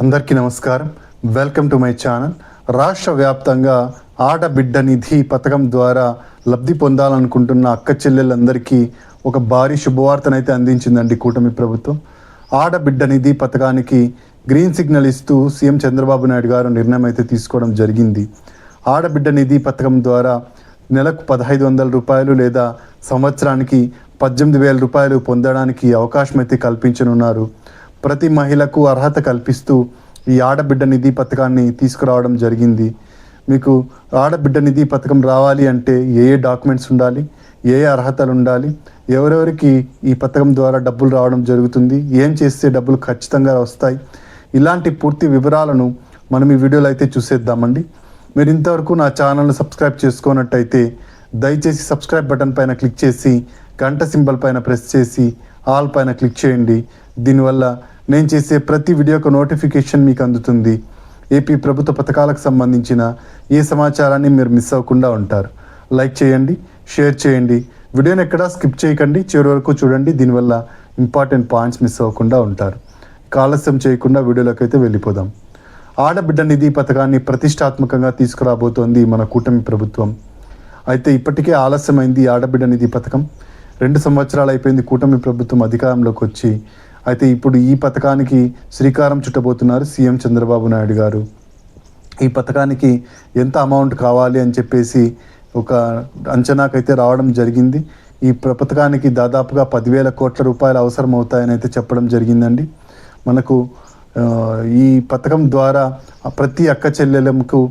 అందరికీ నమస్కారం. Welcome to my channel. రాష్ట్ర వ్యాప్తంగా ఆడబిడ్డ నిధి పథకం ద్వారా లబ్ధి పొందాలనుకుంటున్న అక్క చెల్లెలందరికీ ఒక భారీ శుభవార్తనైతే అందించిందండి కూటమి ప్రభుత్వం. ఆడబిడ్డ నిధి పథకానికి గ్రీన్ సిగ్నల్ ఇస్తూ సీఎం చంద్రబాబు నాయుడు గారు నిర్ణయం అయితే తీసుకోవడం జరిగింది. ఆడబిడ్డ నిధి పథకం ద్వారా నెలకు 1,500 రూపాయలు లేదా సంవత్సరానికి 18,000 రూపాయలు పొందడానికి అవకాశం అయితే కల్పించనున్నారు. ప్రతి మహిళకు అర్హత కల్పిస్తూ ఈ ఆడబిడ్డ నిధి పథకాన్ని తీసుకురావడం జరిగింది. మీకు ఆడబిడ్డ నిధి పథకం రావాలి అంటే ఏ డాక్యుమెంట్స్ ఉండాలి, ఏ అర్హతలు ఉండాలి, ఎవరెవరికి ఈ పథకం ద్వారా డబ్బులు రావడం జరుగుతుంది, ఏం చేస్తే డబ్బులు ఖచ్చితంగా వస్తాయి, ఇలాంటి పూర్తి వివరాలను మనం ఈ వీడియోలో అయితే చూసేద్దామండి. మీరు ఇంతవరకు నా ఛానల్ను సబ్స్క్రైబ్ చేసుకున్నట్టయితే దయచేసి సబ్స్క్రైబ్ బటన్ పైన క్లిక్ చేసి గంట సింబల్ పైన ప్రెస్ చేసి ఆల్ పైన క్లిక్ చేయండి. దీనివల్ల నేను చేసే ప్రతి వీడియోకు నోటిఫికేషన్ మీకు అందుతుంది. ఏపీ ప్రభుత్వ పథకాలకు సంబంధించిన ఏ సమాచారాన్ని మీరు మిస్ అవ్వకుండా ఉంటారు. లైక్ చేయండి, షేర్ చేయండి, వీడియోని ఎక్కడా స్కిప్ చేయకండి, చివరి వరకు చూడండి. దీనివల్ల ఇంపార్టెంట్ పాయింట్స్ మిస్ అవ్వకుండా ఉంటారు. ఆలస్యం చేయకుండా వీడియోలోకి అయితే వెళ్ళిపోదాం. ఆడబిడ్డ నిధి పథకాన్ని ప్రతిష్టాత్మకంగా తీసుకురాబోతోంది మన కూటమి ప్రభుత్వం. అయితే ఇప్పటికే ఆలస్యమైంది ఆడబిడ్డ నిధి పథకం. 2 సంవత్సరాలు అయిపోయింది కూటమి ప్రభుత్వం అధికారంలోకి వచ్చి. అయితే ఇప్పుడు ఈ పథకానికి శ్రీకారం చుట్టబోతున్నారు సీఎం చంద్రబాబు నాయుడు గారు. ఈ పథకానికి ఎంత అమౌంట్ కావాలి అని చెప్పేసి ఒక అంచనాకైతే రావడం జరిగింది. ఈ పథకానికి దాదాపుగా 10,000 కోట్ల రూపాయలు అవసరం అవుతాయని అయితే చెప్పడం జరిగిందండి. మనకు ఈ పథకం ద్వారా ప్రతి అక్క చెల్లెలకు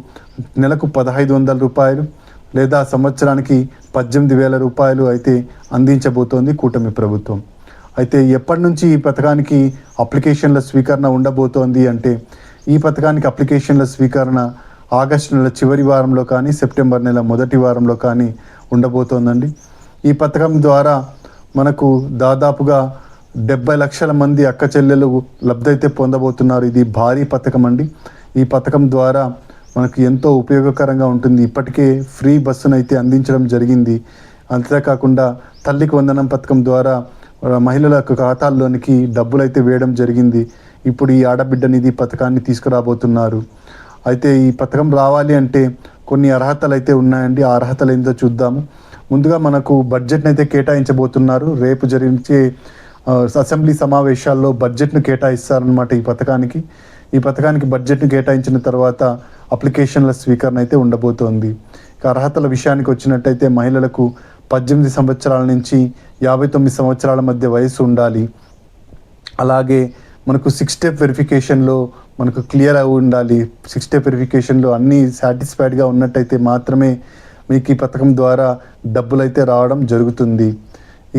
నెలకు 1,500 రూపాయలు లేదా సంవత్సరానికి 18,000 రూపాయలు అయితే అందించబోతోంది కూటమి ప్రభుత్వం. అయితే ఎప్పటి నుంచి ఈ పథకానికి అప్లికేషన్ల స్వీకరణ ఉండబోతోంది అంటే ఈ పథకానికి అప్లికేషన్ల స్వీకరణ ఆగస్టు నెల చివరి వారంలో కానీ సెప్టెంబర్ నెల మొదటి వారంలో కానీ ఉండబోతోందండి. ఈ పథకం ద్వారా మనకు దాదాపుగా 70 లక్షల మంది అక్క చెల్లెలు లబ్ధి అయితే పొందబోతున్నారు. ఇది భారీ పథకం అండి. ఈ పథకం ద్వారా మనకు ఎంతో ఉపయోగకరంగా ఉంటుంది. ఇప్పటికే ఫ్రీ బస్సును అయితే అందించడం జరిగింది. అంతేకాకుండా తల్లికి వందనం పథకం ద్వారా మహిళల ఖాతాల్లోనికి డబ్బులు అయితే వేయడం జరిగింది. ఇప్పుడు ఈ ఆడబిడ్డ నిధి పథకాన్ని తీసుకురాబోతున్నారు. అయితే ఈ పథకం రావాలి అంటే కొన్ని అర్హతలు అయితే ఉన్నాయండి. ఆ అర్హతలు ఏంటో చూద్దాము. ముందుగా మనకు బడ్జెట్ని అయితే కేటాయించబోతున్నారు. రేపు జరిగే అసెంబ్లీ సమావేశాల్లో బడ్జెట్ను కేటాయిస్తారనమాట ఈ పథకానికి బడ్జెట్ను కేటాయించిన తర్వాత అప్లికేషన్ల స్వీకరణ అయితే ఉండబోతోంది. అర్హతల విషయానికి వచ్చినట్టయితే మహిళలకు 18 సంవత్సరాల నుంచి 59 సంవత్సరాల మధ్య వయసు ఉండాలి. అలాగే మనకు 6 స్టెప్ వెరిఫికేషన్లో మనకు క్లియర్ అయి ఉండాలి. 6 స్టెప్ వెరిఫికేషన్లో అన్నీ సాటిస్ఫైడ్గా ఉన్నట్టయితే మాత్రమే మీకు ఈ పథకం ద్వారా డబ్బులు అయితే రావడం జరుగుతుంది.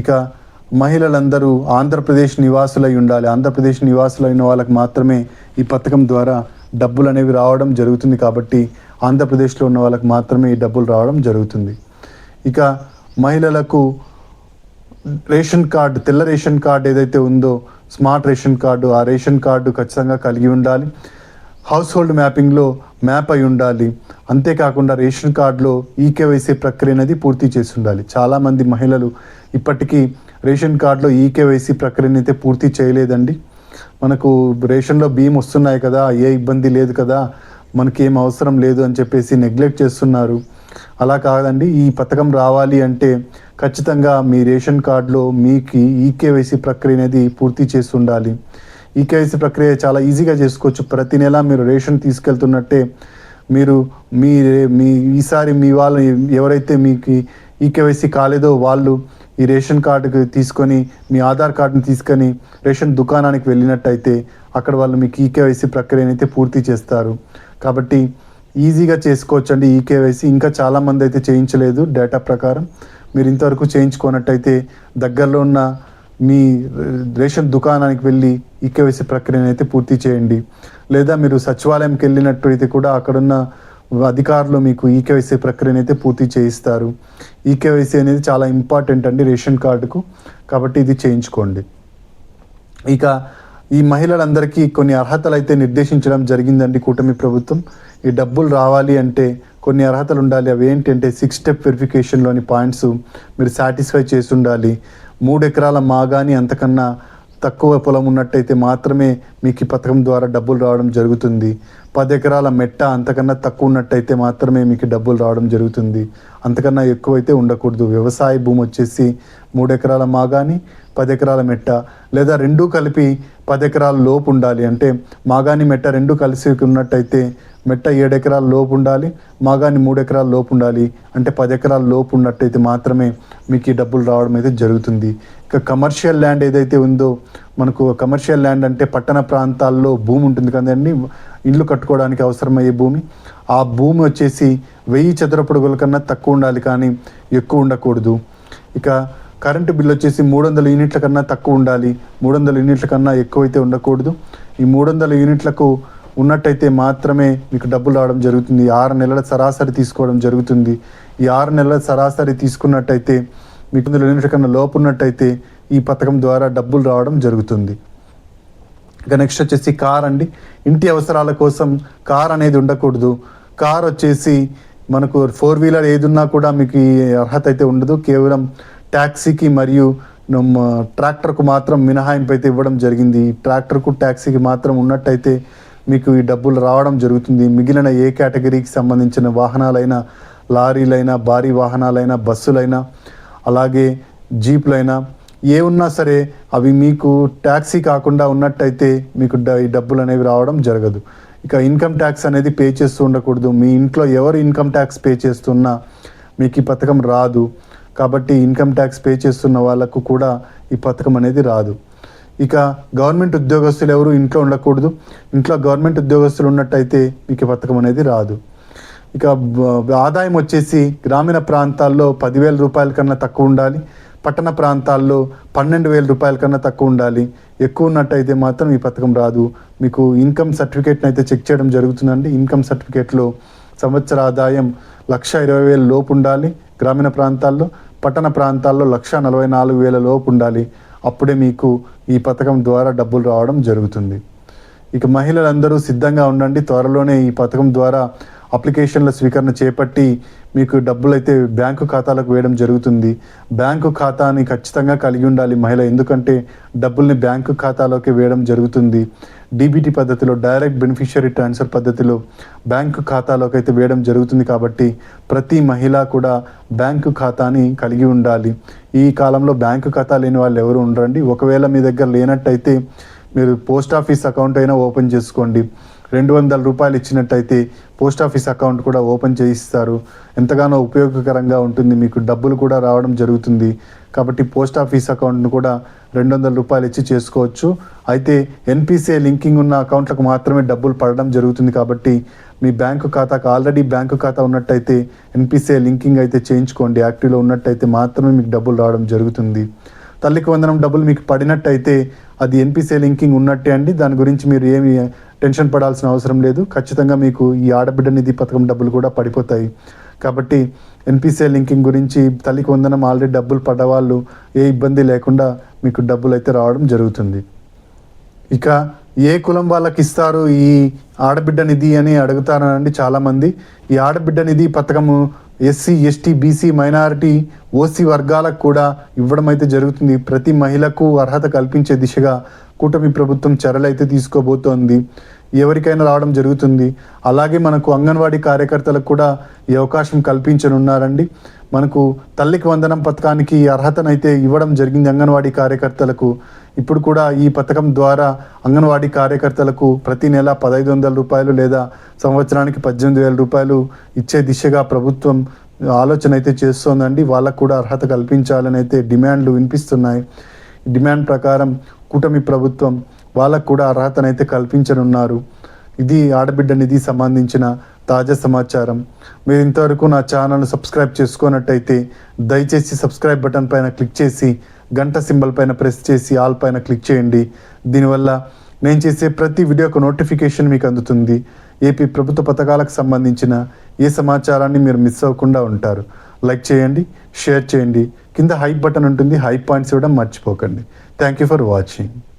ఇక మహిళలందరూ ఆంధ్రప్రదేశ్ నివాసులై ఉండాలి. ఆంధ్రప్రదేశ్ నివాసులైన వాళ్ళకి మాత్రమే ఈ పథకం ద్వారా డబ్బులు అనేవి రావడం జరుగుతుంది. కాబట్టి ఆంధ్రప్రదేశ్లో ఉన్న వాళ్ళకి మాత్రమే ఈ డబ్బులు రావడం జరుగుతుంది. ఇక మహిళలకు రేషన్ కార్డు, తెల్ల రేషన్ కార్డు ఏదైతే ఉందో స్మార్ట్ రేషన్ కార్డు, ఆ రేషన్ కార్డు ఖచ్చితంగా కలిగి ఉండాలి. హౌస్ హోల్డ్ మ్యాపింగ్లో మ్యాప్ అయి ఉండాలి. అంతేకాకుండా రేషన్ కార్డులో ఈకేవైసీ ప్రక్రియ అనేది పూర్తి చేసి ఉండాలి. చాలామంది మహిళలు ఇప్పటికీ రేషన్ కార్డులో ఈకేవైసీ ప్రక్రియను అయితే పూర్తి చేయలేదండి. మనకు రేషన్లో బియ్యం వస్తున్నాయి కదా, ఏ ఇబ్బంది లేదు కదా, మనకేం అవసరం లేదు అని చెప్పేసి నెగ్లెక్ట్ చేస్తున్నారు. అలా కాదండి. ఈ పథకం రావాలి అంటే ఖచ్చితంగా మీ రేషన్ కార్డులో మీకు ఈకేవైసీ ప్రక్రియ అనేది పూర్తి చేసి ఉండాలి. ఈకేవైసీ ప్రక్రియ చాలా ఈజీగా చేసుకోవచ్చు. ప్రతి నెల మీరు రేషన్ తీసుకెళ్తున్నట్టే మీరు ఈసారి మీ వాళ్ళు ఎవరైతే మీకు ఈకేవైసీ కాలేదో వాళ్ళు ఈ రేషన్ కార్డుకి తీసుకొని మీ ఆధార్ కార్డుని తీసుకొని రేషన్ దుకాణానికి వెళ్ళినట్టయితే అక్కడ వాళ్ళు మీకు ఈకేవైసీ ప్రక్రియను అయితే పూర్తి చేస్తారు. కాబట్టి ఈజీగా చేసుకోవచ్చండి ఈకేవైసీ. ఇంకా చాలామంది అయితే చేయించలేదు. డేటా ప్రకారం మీరు ఇంతవరకు చేయించుకున్నట్టయితే దగ్గరలో ఉన్న మీ రేషన్ దుకాణానికి వెళ్ళి ఈకేవైసీ ప్రక్రియను అయితే పూర్తి చేయండి. లేదా మీరు సచివాలయంకి వెళ్ళినట్టయితే కూడా అక్కడున్న అధికారులు మీకు ఈకేవైసీ ప్రక్రియను అయితే పూర్తి చేయిస్తారు. ఈకేవైసీ అనేది చాలా ఇంపార్టెంట్ అండి రేషన్ కార్డుకు. కాబట్టి ఇది చేయించుకోండి. ఇక ఈ మహిళలందరికీ కొన్ని అర్హతలు అయితే నిర్దేశించడం జరిగిందండి కూటమి ప్రభుత్వం. ఈ డబ్బులు రావాలి అంటే కొన్ని అర్హతలు ఉండాలి. అవి ఏంటంటే 6 స్టెప్ వెరిఫికేషన్లోని పాయింట్స్ మీరు సాటిస్ఫై చేసి ఉండాలి. 3 ఎకరాల మాగాని అంతకన్నా తక్కువ పొలం ఉన్నట్టయితే మాత్రమే మీకు ఈ పథకం ద్వారా డబ్బులు రావడం జరుగుతుంది. 10 ఎకరాల మెట్ట అంతకన్నా తక్కువ ఉన్నట్టయితే మాత్రమే మీకు డబ్బులు రావడం జరుగుతుంది. అంతకన్నా ఎక్కువైతే ఉండకూడదు. వ్యవసాయ భూమి వచ్చేసి 3 ఎకరాల మాగాని 10 ఎకరాల మెట్ట లేదా రెండూ కలిపి 10 ఎకరాల లోపు ఉండాలి. అంటే మాగాని మెట్ట రెండు కలిసి ఉన్నట్టయితే మెట్ట 7 ఎకరాల లోపు ఉండాలి, మాగాని 3 ఎకరాల లోపు ఉండాలి. అంటే 10 ఎకరాల లోపు ఉన్నట్టయితే మాత్రమే మీకు ఈ డబ్బులు రావడం అయితే జరుగుతుంది. ఇక కమర్షియల్ ల్యాండ్ ఏదైతే ఉందో, మనకు కమర్షియల్ ల్యాండ్ అంటే పట్టణ ప్రాంతాల్లో భూమి ఉంటుంది కదండి, ఇల్లు కట్టుకోవడానికి అవసరమయ్యే భూమి. ఆ భూమి వచ్చేసి 1000 చదరపు అడుగుల కన్నా తక్కువ ఉండాలి, కానీ ఎక్కువ ఉండకూడదు. ఇక కరెంటు బిల్ వచ్చేసి 300 యూనిట్ల కన్నా తక్కువ ఉండాలి, 300 యూనిట్ల కన్నా ఎక్కువైతే ఉండకూడదు. ఈ 300 యూనిట్లకు ఉన్నట్టయితే మాత్రమే మీకు డబ్బులు రావడం జరుగుతుంది. 6 నెలల సరాసరి తీసుకోవడం జరుగుతుంది. ఈ 6 నెలల సరాసరి తీసుకున్నట్టయితే మీకు 100 యూనిట్ల కన్నా లోపు ఉన్నట్టయితే ఈ పథకం ద్వారా డబ్బులు రావడం జరుగుతుంది. ఇక నెక్స్ట్ వచ్చేసి కార్ అండి. ఇంటి అవసరాల కోసం కార్ అనేది ఉండకూడదు. కార్ వచ్చేసి మనకు 4 వీలర్ ఏది ఉన్నా కూడా మీకు ఈ అర్హత అయితే ఉండదు. కేవలం ట్యాక్సీకి మరియు ట్రాక్టర్కు మాత్రం మినహాయింపు అయితే ఇవ్వడం జరిగింది. ట్రాక్టర్కు ట్యాక్సీకి మాత్రం ఉన్నట్టయితే మీకు ఈ డబ్బులు రావడం జరుగుతుంది. మిగిలిన ఏ కేటగిరీకి సంబంధించిన వాహనాలైనా, లారీలైనా, భారీ వాహనాలైనా, బస్సులైనా, అలాగే జీపులైనా ఏ ఉన్నా సరే అవి మీకు ట్యాక్సీ కాకుండా ఉన్నట్టయితే మీకు ఈ డబ్బులు అనేవి రావడం జరగదు. ఇక ఇన్కమ్ ట్యాక్స్ అనేది పే చేస్తూ ఉండకూడదు. మీ ఇంట్లో ఎవరు ఇన్కమ్ ట్యాక్స్ పే చేస్తున్నా మీకు ఈ పథకం రాదు. కాబట్టి ఇన్కమ్ ట్యాక్స్ పే చేస్తున్న వాళ్ళకు కూడా ఈ పథకం అనేది రాదు. ఇక గవర్నమెంట్ ఉద్యోగస్తులు ఎవరు ఇంట్లో ఉండకూడదు. ఇంట్లో గవర్నమెంట్ ఉద్యోగస్తులు ఉన్నట్టయితే మీకు ఈ పథకం అనేది రాదు. ఇక ఆదాయం వచ్చేసి గ్రామీణ ప్రాంతాల్లో 10,000 రూపాయల కన్నా తక్కువ ఉండాలి, పట్టణ ప్రాంతాల్లో 12,000 రూపాయల కన్నా తక్కువ ఉండాలి. ఎక్కువ ఉన్నట్టయితే మాత్రం ఈ పథకం రాదు. మీకు ఇన్కమ్ సర్టిఫికేట్ని అయితే చెక్ చేయడం జరుగుతుందండి. ఇన్కమ్ సర్టిఫికేట్లో సంవత్సర ఆదాయం 1,20,000 లోపు ఉండాలి గ్రామీణ ప్రాంతాల్లో, పట్టణ ప్రాంతాల్లో 1,44,000 లోపు ఉండాలి. అప్పుడే మీకు ఈ పథకం ద్వారా డబ్బులు రావడం జరుగుతుంది. ఇక మహిళలందరూ సిద్ధంగా ఉండండి. త్వరలోనే ఈ పథకం ద్వారా అప్లికేషన్ల స్వీకరణ చేపట్టి మీకు డబ్బులు అయితే బ్యాంకు ఖాతాలకు వేయడం జరుగుతుంది. బ్యాంకు ఖాతాని ఖచ్చితంగా కలిగి ఉండాలి మహిళ, ఎందుకంటే డబ్బుల్ని బ్యాంకు ఖాతాలోకి వేయడం జరుగుతుంది. డీబీటీ పద్ధతిలో, డైరెక్ట్ బెనిఫిషియరీ ట్రాన్స్ఫర్ పద్ధతిలో బ్యాంకు ఖాతాలోకి అయితే వేయడం జరుగుతుంది. కాబట్టి ప్రతి మహిళ కూడా బ్యాంకు ఖాతాని కలిగి ఉండాలి. ఈ కాలంలో బ్యాంకు ఖాతా లేని వాళ్ళు ఎవరు ఉండరండి. ఒకవేళ మీ దగ్గర లేనట్టయితే మీరు పోస్ట్ ఆఫీస్ అకౌంట్ అయినా ఓపెన్ చేసుకోండి. 200 రూపాయలు ఇచ్చినట్టయితే పోస్ట్ ఆఫీస్ అకౌంట్ కూడా ఓపెన్ చేయిస్తారు. ఎంతగానో ఉపయోగకరంగా ఉంటుంది, మీకు డబ్బులు కూడా రావడం జరుగుతుంది. కాబట్టి పోస్ట్ ఆఫీస్ అకౌంట్ను కూడా 200 రూపాయలు ఇచ్చి చేసుకోవచ్చు. అయితే ఎన్పిసిఐ లింకింగ్ ఉన్న అకౌంట్లకు మాత్రమే డబ్బులు పడడం జరుగుతుంది. కాబట్టి మీ బ్యాంకు ఖాతాకు ఆల్రెడీ బ్యాంకు ఖాతా ఉన్నట్టయితే ఎన్పిసిఐ లింకింగ్ అయితే చేయించుకోండి. యాక్టివ్లో ఉన్నట్టయితే మాత్రమే మీకు డబ్బులు రావడం జరుగుతుంది. తల్లికి వందనం డబ్బులు మీకు పడినట్టయితే అది ఎన్పిసిఐ లింకింగ్ ఉన్నట్టే అండి. దాని గురించి మీరు ఏమి టెన్షన్ పడాల్సిన అవసరం లేదు. ఖచ్చితంగా మీకు ఈ ఆడబిడ్డ నిధి పథకం డబ్బులు కూడా పడిపోతాయి. కాబట్టి ఎన్పిసిఐ లింకింగ్ గురించి, తల్లికి వందనం ఆల్రెడీ డబ్బులు పడ్డవాళ్ళు ఏ ఇబ్బంది లేకుండా మీకు డబ్బులు అయితే రావడం జరుగుతుంది. ఇక ఏ కులం వాళ్ళకి ఇస్తారు ఈ ఆడబిడ్డ నిధి అని అడుగుతారండి చాలామంది. ఈ ఆడబిడ్డ నిధి పథకము SC, ST, BC, minority, OC వర్గాలకు కూడా ఇవ్వడం అయితే జరుగుతుంది. ప్రతి మహిళకు అర్హత కల్పించే దిశగా కూటమి ప్రభుత్వం చర్యలు అయితే తీసుకోబోతోంది. ఎవరికైనా రావడం జరుగుతుంది. అలాగే మనకు అంగన్వాడీ కార్యకర్తలకు కూడా ఈ అవకాశం కల్పించనున్నారండి. మనకు తల్లికి వందనం పథకానికి అర్హతనైతే ఇవ్వడం జరిగింది అంగన్వాడీ కార్యకర్తలకు. ఇప్పుడు కూడా ఈ పథకం ద్వారా అంగన్వాడీ కార్యకర్తలకు ప్రతి నెల 1,500 రూపాయలు లేదా సంవత్సరానికి 18,000 రూపాయలు ఇచ్చే దిశగా ప్రభుత్వం ఆలోచన అయితే చేస్తోందండి. వాళ్ళకు కూడా అర్హత కల్పించాలని అయితే డిమాండ్లు వినిపిస్తున్నాయి. డిమాండ్ ప్రకారం కూటమి ప్రభుత్వం వాళ్ళకు కూడా అర్హతనైతే కల్పించనున్నారు. ఇది ఆడబిడ్డ నిధి సంబంధించిన తాజా సమాచారం. మీరు ఇంతవరకు నా ఛానల్ను సబ్స్క్రైబ్ చేసుకున్నట్టయితే దయచేసి సబ్స్క్రైబ్ బటన్ పైన క్లిక్ చేసి గంట సింబల్ పైన ప్రెస్ చేసి ఆల్ పైన క్లిక్ చేయండి. దీనివల్ల నేను చేసే ప్రతి వీడియోకు నోటిఫికేషన్ మీకు అందుతుంది. ఏపీ ప్రభుత్వ పథకాలకు సంబంధించిన ఏ సమాచారాన్ని మీరు మిస్ అవ్వకుండా ఉంటారు. లైక్ చేయండి, షేర్ చేయండి, కింద హైప్ బటన్ ఉంటుంది, హైప్ పాయింట్స్ ఇవ్వడం మర్చిపోకండి. Thank you for watching.